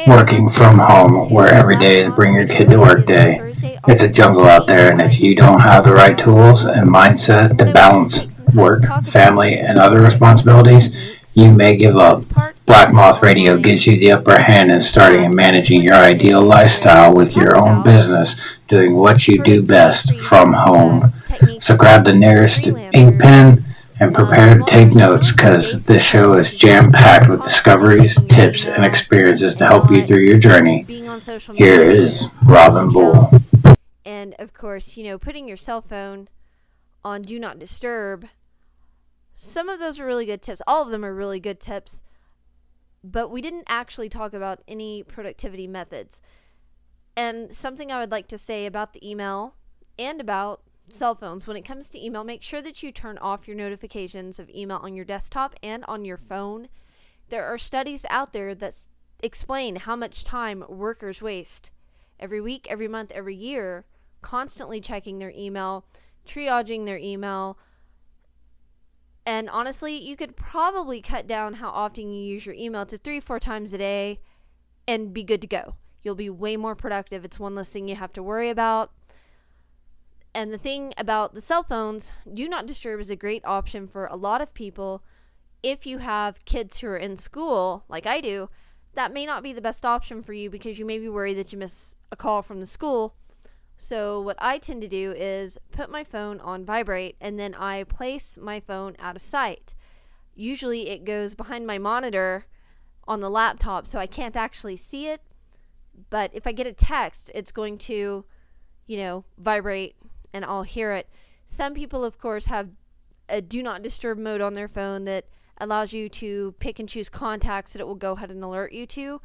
Working from home, where every day is bring your kid to work day. It's a jungle out there, and if you don't have the right tools and mindset to balance work, family, and other responsibilities, you may give up. Black Moth Radio gives you the upper hand in starting and managing your ideal lifestyle with your own business, doing what you do best from home. So grab the nearest ink pen and prepare to take notes because this show is jam-packed with discoveries, tips, and experiences to help you through your journey. Here is Robin Bull. And of course, putting your cell phone on Do Not Disturb. Some of those are really good tips. All of them are really good tips. But we didn't actually talk about any productivity methods. And something I would like to say about the email and about cell phones. When it comes to email, make sure that you turn off your notifications of email on your desktop and on your phone. There are studies out there that explain how much time workers waste every week, every month, every year, constantly checking their email, triaging their email. And honestly, you could probably cut down how often you use your email to 3-4 times a day and be good to go. You'll be way more productive. It's one less thing you have to worry about. And the thing about the cell phones, Do Not Disturb is a great option for a lot of people. If you have kids who are in school, like I do, that may not be the best option for you because you may be worried that you miss a call from the school. So what I tend to do is put my phone on vibrate and then I place my phone out of sight. Usually it goes behind my monitor on the laptop so I can't actually see it. But if I get a text, it's going to, vibrate and I'll hear it. Some people, of course, have a Do Not Disturb mode on their phone that allows you to pick and choose contacts that it will go ahead and alert you to.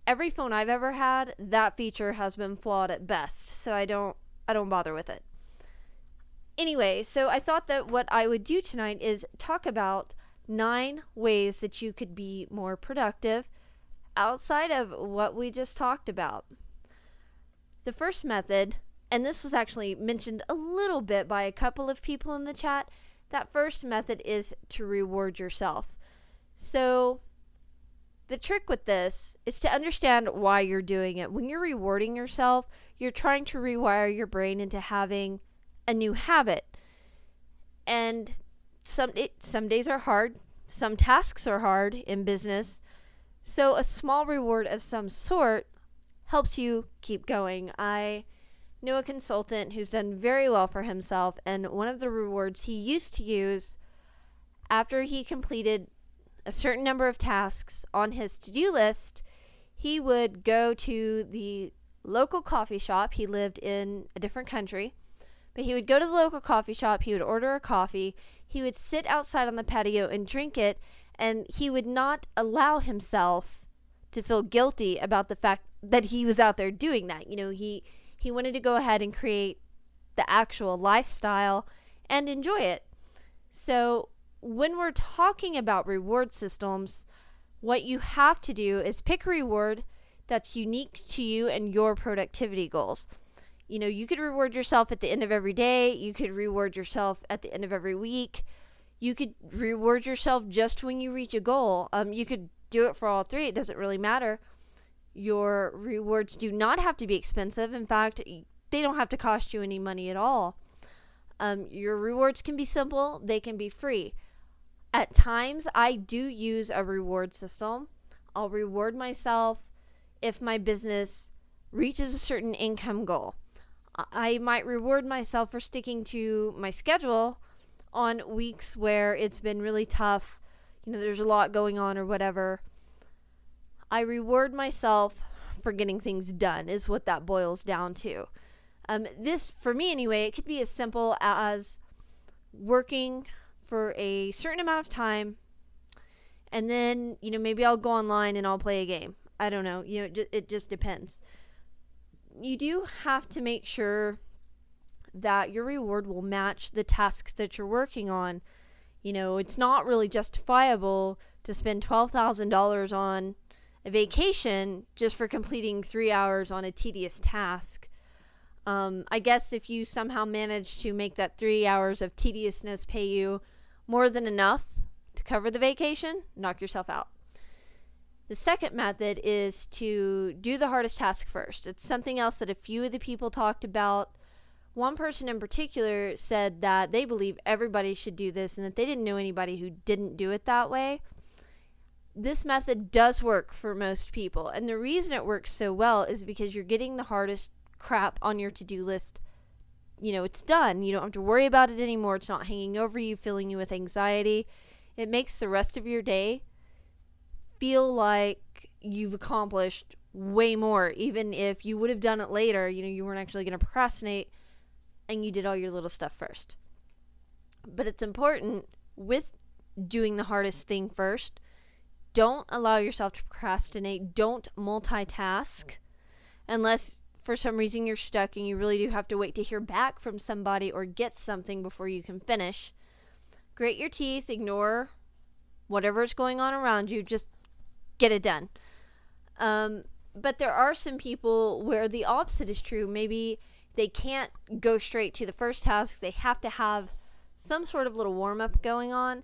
Every phone I've ever had, that feature has been flawed at best, so I don't bother with it. Anyway, so I thought that what I would do tonight is talk about 9 ways that you could be more productive outside of what we just talked about. The first method, and this was actually mentioned a little bit by a couple of people in the chat, that first method is to reward yourself. So the trick with this is to understand why you're doing it. When you're rewarding yourself, you're trying to rewire your brain into having a new habit. And some days are hard. Some tasks are hard in business. So a small reward of some sort helps you keep going. I know a consultant who's done very well for himself, and one of the rewards he used to use after he completed a certain number of tasks on his to-do list, he would go to the local coffee shop. He lived in a different country, but he would go to the local coffee shop, he would order a coffee, he would sit outside on the patio and drink it, and he would not allow himself to feel guilty about the fact that he was out there doing that. He wanted to go ahead and create the actual lifestyle and enjoy it. So when we're talking about reward systems, what you have to do is pick a reward that's unique to you and your productivity goals. You could reward yourself at the end of every day. You could reward yourself at the end of every week. You could reward yourself just when you reach a goal. You could do it for all 3. It doesn't really matter. Your rewards do not have to be expensive. In fact, they don't have to cost you any money at all. Your rewards can be simple. They can be free. At times, I do use a reward system. I'll reward myself if my business reaches a certain income goal. I might reward myself for sticking to my schedule on weeks where it's been really tough. There's a lot going on or whatever. I reward myself for getting things done is what that boils down to. This, for me anyway, it could be as simple as working for a certain amount of time, and then maybe I'll go online and I'll play a game. I don't know. It just depends. You do have to make sure that your reward will match the tasks that you're working on. It's not really justifiable to spend $12,000 on a vacation just for completing 3 hours on a tedious task. I guess if you somehow manage to make that 3 hours of tediousness pay you more than enough to cover the vacation, knock yourself out. The second method is to do the hardest task first. It's something else that a few of the people talked about. One person in particular said that they believe everybody should do this and that they didn't know anybody who didn't do it that way. This method does work for most people, and the reason it works so well is because you're getting the hardest crap on your to-do list. It's done. You don't have to worry about it anymore. It's not hanging over you, filling you with anxiety. It makes the rest of your day feel like you've accomplished way more, even if you would have done it later. You weren't actually going to procrastinate and you did all your little stuff first. But it's important with doing the hardest thing first. Don't allow yourself to procrastinate. Don't multitask unless for some reason you're stuck and you really do have to wait to hear back from somebody or get something before you can finish. Grit your teeth, ignore whatever's going on around you, just get it done. But there are some people where the opposite is true. Maybe they can't go straight to the first task. They have to have some sort of little warm-up going on,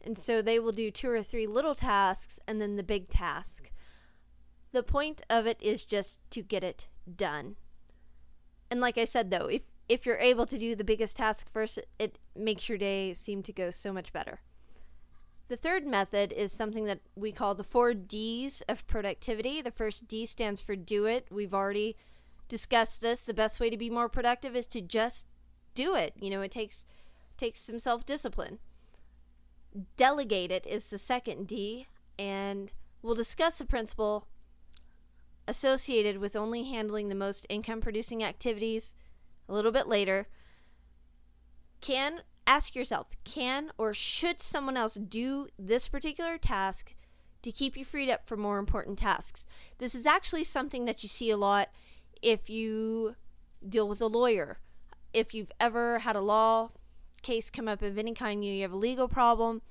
and so they will do 2 or 3 little tasks and then the big task. The point of it is just to get it done. And like I said, though, if you're able to do the biggest task first, it makes your day seem to go so much better. The third method is something that we call the 4 Ds of productivity. The first D stands for do it. We've already discussed this. The best way to be more productive is to just do it. It takes some self-discipline. Delegate it is the second D, and we'll discuss a principle associated with only handling the most income-producing activities a little bit later. Ask yourself, can or should someone else do this particular task to keep you freed up for more important tasks? This is actually something that you see a lot if you deal with a lawyer. If you've ever had a law case come up of any kind, you have a legal problem,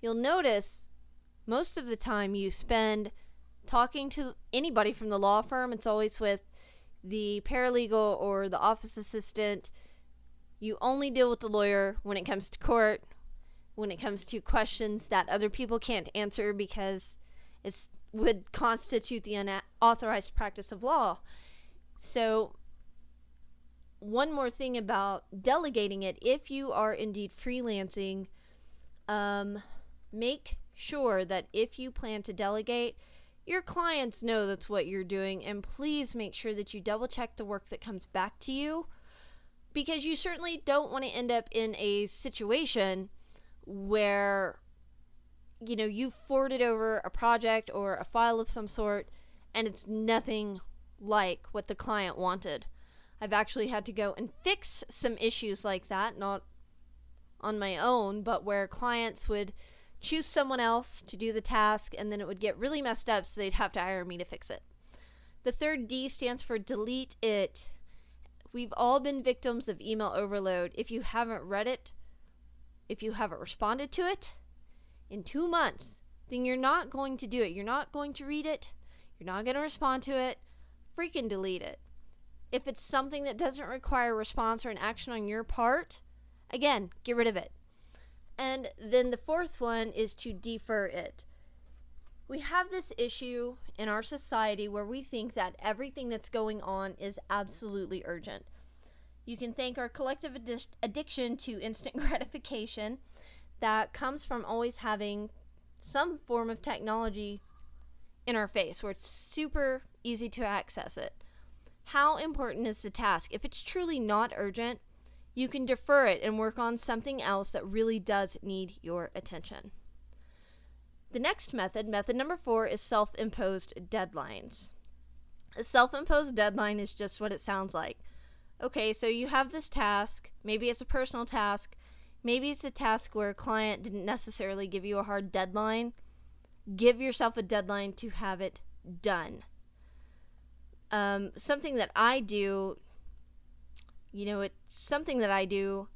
you'll notice most of the time you spend talking to anybody from the law firm. It's always with the paralegal or the office assistant. You only deal with the lawyer when it comes to court, when it comes to questions that other people can't answer because it would constitute the unauthorized practice of law. So, one more thing about delegating it. If you are indeed freelancing, make sure that if you plan to delegate, your clients know that's what you're doing, and please make sure that you double check the work that comes back to you, because you certainly don't want to end up in a situation where you've forwarded over a project or a file of some sort and it's nothing like what the client wanted. I've actually had to go and fix some issues like that, not on my own, but where clients would choose someone else to do the task and then it would get really messed up, so they'd have to hire me to fix it. The third D stands for delete it. We've all been victims of email overload. If you haven't read it, if you haven't responded to it in 2 months, then you're not going to do it. You're not going to read it. You're not going to respond to it. Freaking delete it. If it's something that doesn't require a response or an action on your part, again, get rid of it. And then the fourth one is to defer it. We have this issue in our society where we think that everything that's going on is absolutely urgent. You can thank our collective addiction to instant gratification that comes from always having some form of technology in our face where it's super easy to access it. How important is the task? If it's truly not urgent, you can defer it and work on something else that really does need your attention. The next method number 4, is self-imposed deadlines. A self-imposed deadline is just what it sounds like. Okay, so you have this task, maybe it's a personal task, maybe it's a task where a client didn't necessarily give you a hard deadline. Give yourself a deadline to have it done. Something that I do, it's something that I do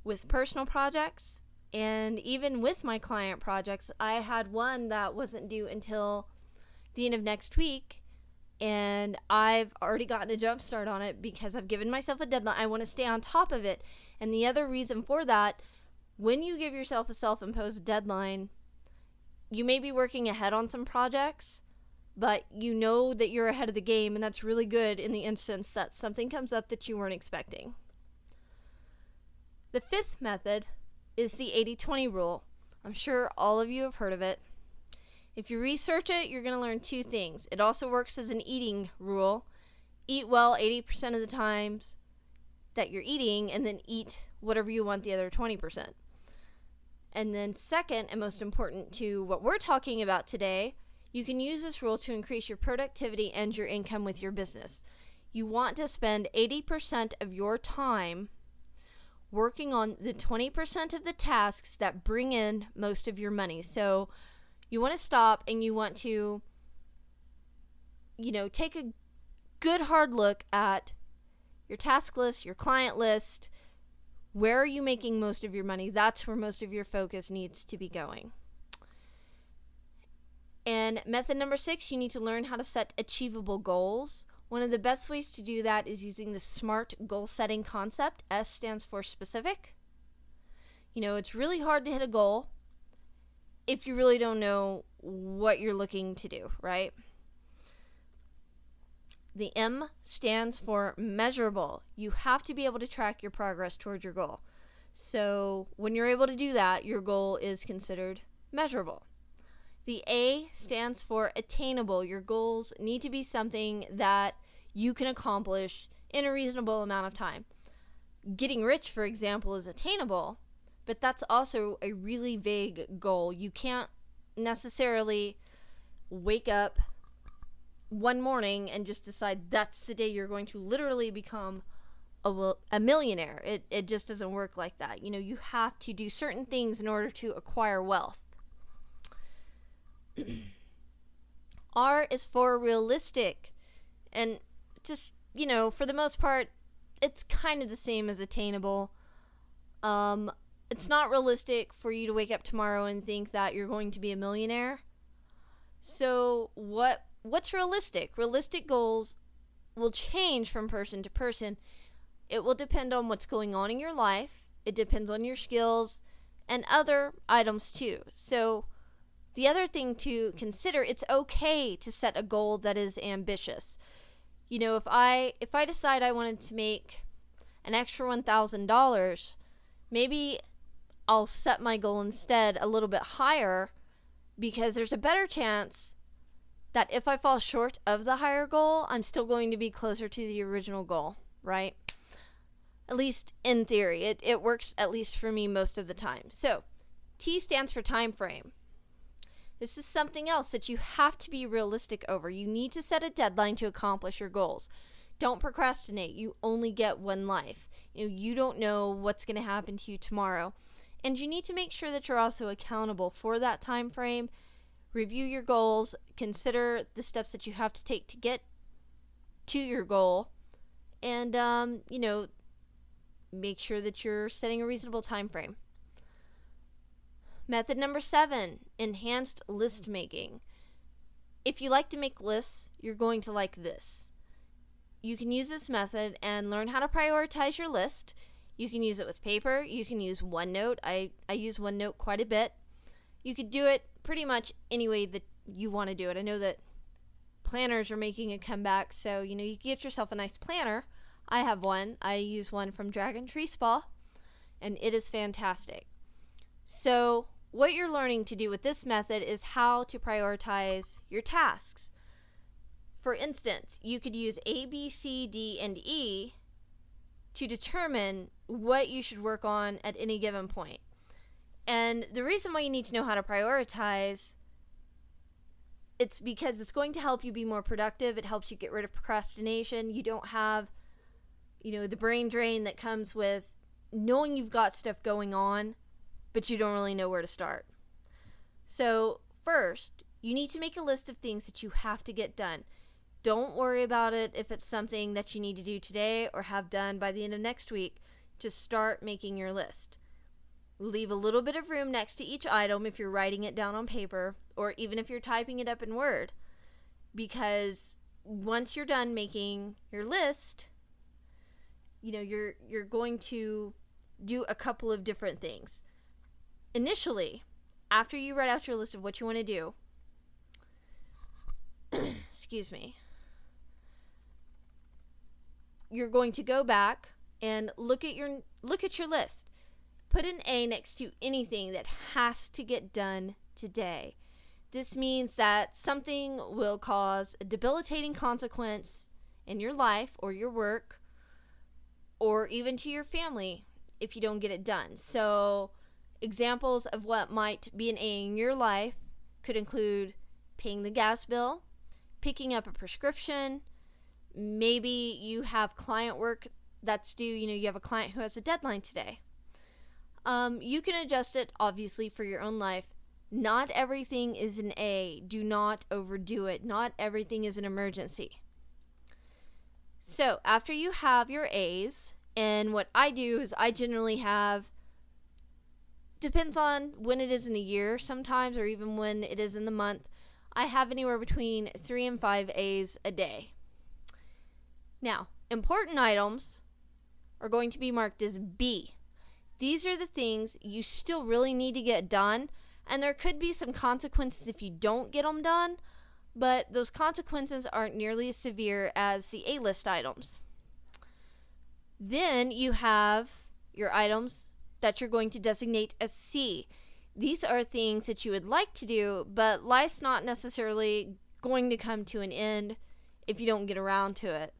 with personal projects. And even with my client projects, I had one that wasn't due until the end of next week, and I've already gotten a jump start on it because I've given myself a deadline. I want to stay on top of it. And the other reason for that, when you give yourself a self-imposed deadline, you may be working ahead on some projects, but you know that you're ahead of the game, and that's really good in the instance that something comes up that you weren't expecting. The fifth method is the 80-20 rule. I'm sure all of you have heard of it. If you research it, you're going to learn two things. It also works as an eating rule. Eat well 80% of the times that you're eating, and then eat whatever you want the other 20%. And then second, and most important to what we're talking about today, you can use this rule to increase your productivity and your income with your business. You want to spend 80% of your time working on the 20% of the tasks that bring in most of your money. So you want to stop and you want to, take a good hard look at your task list, your client list. Where are you making most of your money? That's where most of your focus needs to be going. And method number 6, you need to learn how to set achievable goals. One of the best ways to do that is using the SMART goal setting concept. S stands for specific. It's really hard to hit a goal if you really don't know what you're looking to do, right? The M stands for measurable. You have to be able to track your progress towards your goal. So when you're able to do that, your goal is considered measurable. The A stands for attainable. Your goals need to be something that you can accomplish in a reasonable amount of time. Getting rich, for example, is attainable, but that's also a really vague goal. You can't necessarily wake up one morning and just decide that's the day you're going to literally become a millionaire. It just doesn't work like that. You have to do certain things in order to acquire wealth. R is for realistic. And just, for the most part, it's kind of the same as attainable. It's not realistic for you to wake up tomorrow and think that you're going to be a millionaire. So what's realistic? Realistic goals will change from person to person. It will depend on what's going on in your life. It depends on your skills and other items too. So the other thing to consider, it's okay to set a goal that is ambitious. If I decide I wanted to make an extra $1,000, maybe I'll set my goal instead a little bit higher, because there's a better chance that if I fall short of the higher goal, I'm still going to be closer to the original goal, right? At least in theory. It works, at least for me, most of the time. So, T stands for time frame. This is something else that you have to be realistic over. You need to set a deadline to accomplish your goals. Don't procrastinate. You only get one life. You don't know what's going to happen to you tomorrow. And you need to make sure that you're also accountable for that time frame. Review your goals. Consider the steps that you have to take to get to your goal. And, make sure that you're setting a reasonable time frame. Method number 7, enhanced list making. If you like to make lists, you're going to like this. You can use this method and learn how to prioritize your list. You can use it with paper. You can use OneNote. I use OneNote quite a bit. You could do it pretty much any way that you want to do it. I know that planners are making a comeback, so you can get yourself a nice planner. I have one. I use one from Dragon Tree Spa, and it is fantastic. So what you're learning to do with this method is how to prioritize your tasks. For instance, you could use A, B, C, D, and E to determine what you should work on at any given point. And the reason why you need to know how to prioritize, it's because it's going to help you be more productive. It helps you get rid of procrastination. You don't have, the brain drain that comes with knowing you've got stuff going on, but you don't really know where to start. So first, you need to make a list of things that you have to get done. Don't worry about it if it's something that you need to do today or have done by the end of next week. Just start making your list. Leave a little bit of room next to each item if you're writing it down on paper, or even if you're typing it up in Word, because once you're done making your list, you're going to do a couple of different things. Initially, after you write out your list of what you want to do, excuse me, you're going to go back and look at your list. Put an A next to anything that has to get done today. This means that something will cause a debilitating consequence in your life or your work or even to your family if you don't get it done. So examples of what might be an A in your life could include paying the gas bill, picking up a prescription, maybe you have client work that's due, you have a client who has a deadline today. You can adjust it, obviously, for your own life. Not everything is an A. Do not overdo it. Not everything is an emergency. So, after you have your A's, and what I do is I generally have, depends on when it is in the year sometimes, or even when it is in the month, I have anywhere between 3 and 5 A's a day. Now, important items are going to be marked as B. These are the things you still really need to get done, and there could be some consequences if you don't get them done, but those consequences aren't nearly as severe as the A-list items. Then you have your items that you're going to designate as C. These are things that you would like to do, but life's not necessarily going to come to an end if you don't get around to it.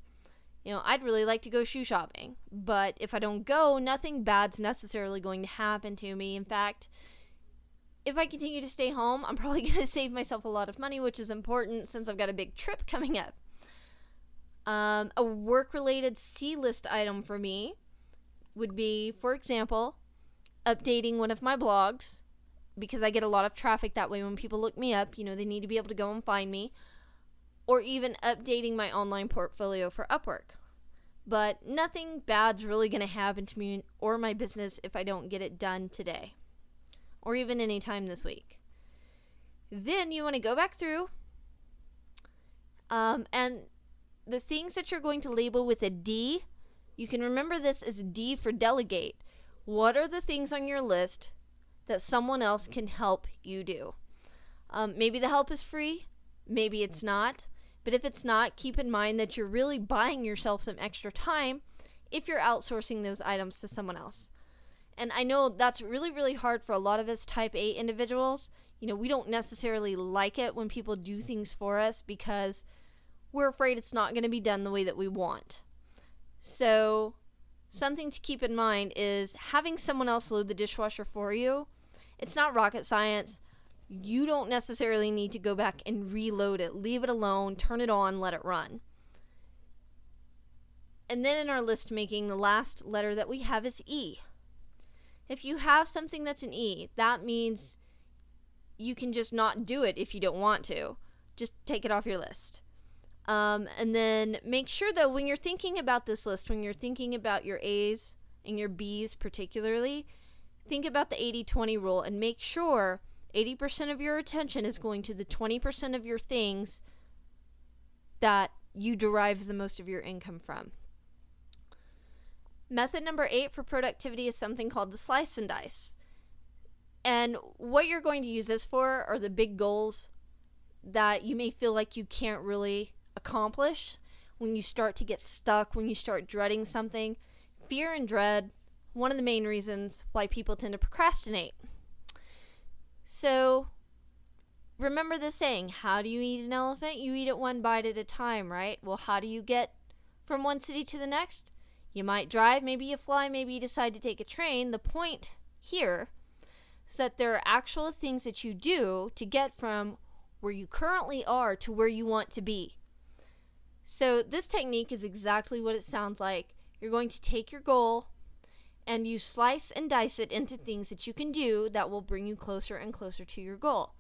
I'd really like to go shoe shopping, but if I don't go, nothing bad's necessarily going to happen to me. In fact, if I continue to stay home, I'm probably going to save myself a lot of money, which is important since I've got a big trip coming up. A work-related C-list item for me would be, for example, updating one of my blogs, because I get a lot of traffic that way when people look me up. They need to be able to go and find me. Or even updating my online portfolio for Upwork. But nothing bad's really going to happen to me or my business if I don't get it done today. Or even any time this week. Then you want to go back through and the things that you're going to label with a D, you can remember this as D for delegate. What are the things on your list that someone else can help you do? Maybe the help is free, maybe it's not. But if it's not, keep in mind that you're really buying yourself some extra time if you're outsourcing those items to someone else. And I know that's really, really hard for a lot of us type A individuals. We don't necessarily like it when people do things for us because we're afraid it's not going to be done the way that we want. So something to keep in mind is having someone else load the dishwasher for you. It's not rocket science. You don't necessarily need to go back and reload it. Leave it alone, turn it on, let it run. And then in our list making, the last letter that we have is E. If you have something that's an E, that means you can just not do it if you don't want to. Just take it off your list. And then make sure though, when you're thinking about this list, when you're thinking about your A's and your B's particularly, think about the 80-20 rule and make sure 80% of your attention is going to the 20% of your things that you derive the most of your income from. Method number 8 for productivity is something called the slice and dice. And what you're going to use this for are the big goals that you may feel like you can't really accomplish when you start to get stuck, when you start dreading something. Fear and dread, one of the main reasons why people tend to procrastinate. So, remember the saying, how do you eat an elephant? You eat it one bite at a time, right? Well, how do you get from one city to the next? You might drive, maybe you fly, maybe you decide to take a train. The point here is that there are actual things that you do to get from where you currently are to where you want to be. So, this technique is exactly what it sounds like. You're going to take your goal and you slice and dice it into things that you can do that will bring you closer and closer to your goal.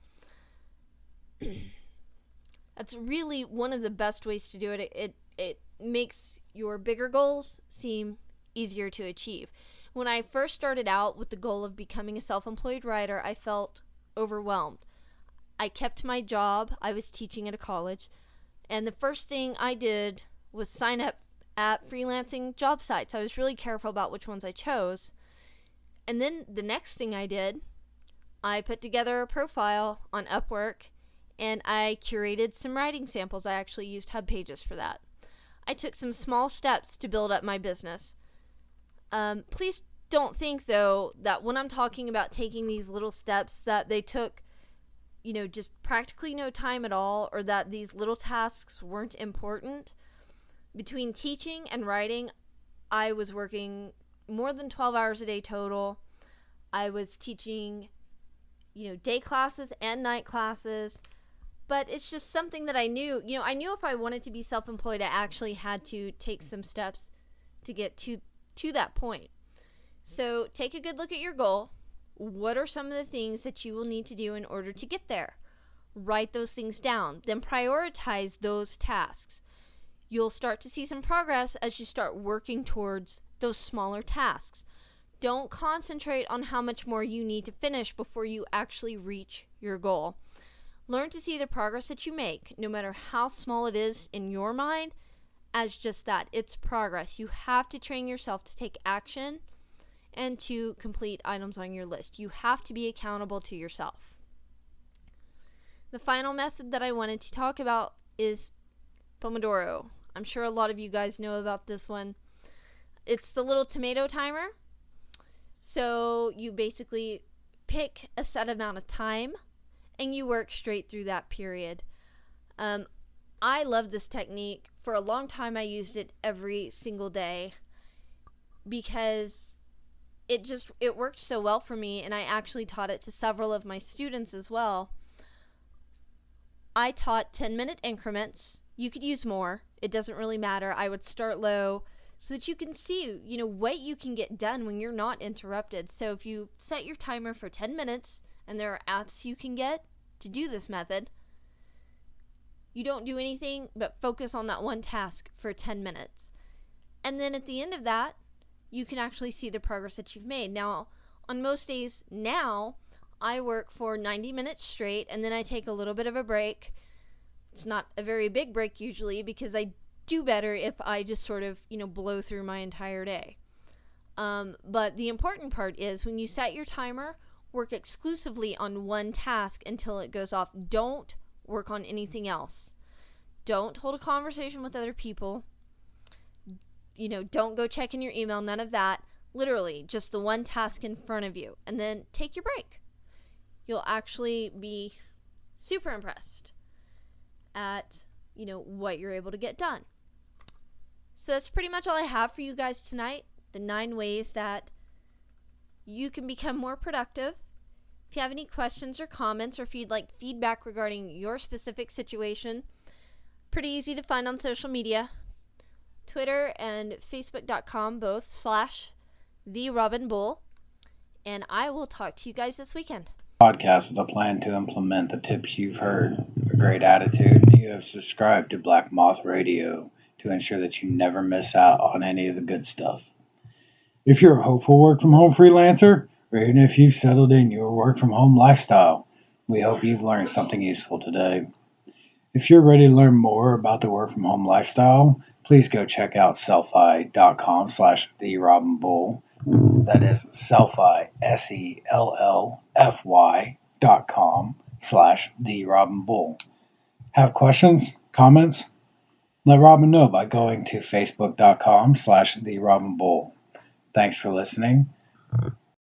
That's really one of the best ways to do it. It makes your bigger goals seem easier to achieve. When I first started out with the goal of becoming a self-employed writer, I felt overwhelmed. I kept my job. I was teaching at a college, and the first thing I did was sign up at freelancing job sites. I was really careful about which ones I chose. And then the next thing I did I put together a profile on Upwork and I curated some writing samples. I actually used HubPages for that. I took some small steps to build up my business. Please don't think, though, that when I'm talking about taking these little steps that they took, just practically no time at all, or that these little tasks weren't important. Between teaching and writing, I was working more than 12 hours a day total. I was teaching, day classes and night classes. But it's just something that I knew. I knew if I wanted to be self-employed, I actually had to take some steps to get to that point. So take a good look at your goal. What are some of the things that you will need to do in order to get there? Write those things down. Then prioritize those tasks. You'll start to see some progress as you start working towards those smaller tasks. Don't concentrate on how much more you need to finish before you actually reach your goal. Learn to see the progress that you make, no matter how small it is in your mind, as just that. It's progress. You have to train yourself to take action and to complete items on your list. You have to be accountable to yourself. The final method that I wanted to talk about is Pomodoro. I'm sure a lot of you guys know about this one. It's the little tomato timer. So you basically pick a set amount of time and you work straight through that period. I love this technique. For a long time I used it every single day because it worked so well for me, and I actually taught it to several of my students as well. I taught 10-minute increments. You could use more. It doesn't really matter. I would start low so that you can see, what you can get done when you're not interrupted. So if you set your timer for 10 minutes, and there are apps you can get to do this method, you don't do anything but focus on that one task for 10 minutes. And then at the end of that, you can actually see the progress that you've made. Now, on most days now, I work for 90 minutes straight, and then I take a little bit of a break. It's not a very big break usually, because I do better if I just sort of, blow through my entire day. But the important part is when you set your timer, work exclusively on one task until it goes off. Don't work on anything else. Don't hold a conversation with other people. Don't go checking your email, none of that. Literally, just the one task in front of you. And then take your break. You'll actually be super impressed at, what you're able to get done. So that's pretty much all I have for you guys tonight. The 9 ways that you can become more productive. If you have any questions or comments, or if you'd like feedback regarding your specific situation, pretty easy to find on social media. Twitter and Facebook.com, both /TheRobinBull. And I will talk to you guys this weekend. Podcast with a plan to implement the tips you've heard. A great attitude, and you have subscribed to Black Moth Radio to ensure that you never miss out on any of the good stuff. If you're a hopeful work-from-home freelancer, or even if you've settled in your work-from-home lifestyle, we hope you've learned something useful today. If you're ready to learn more about the work-from-home lifestyle, please go check out sellfy.com/TheRobinBull. That is Sellfy, SELLFY.com/TheRobinBull. Have questions, comments? Let Robin know by going to Facebook.com/TheRobinBull. Thanks for listening.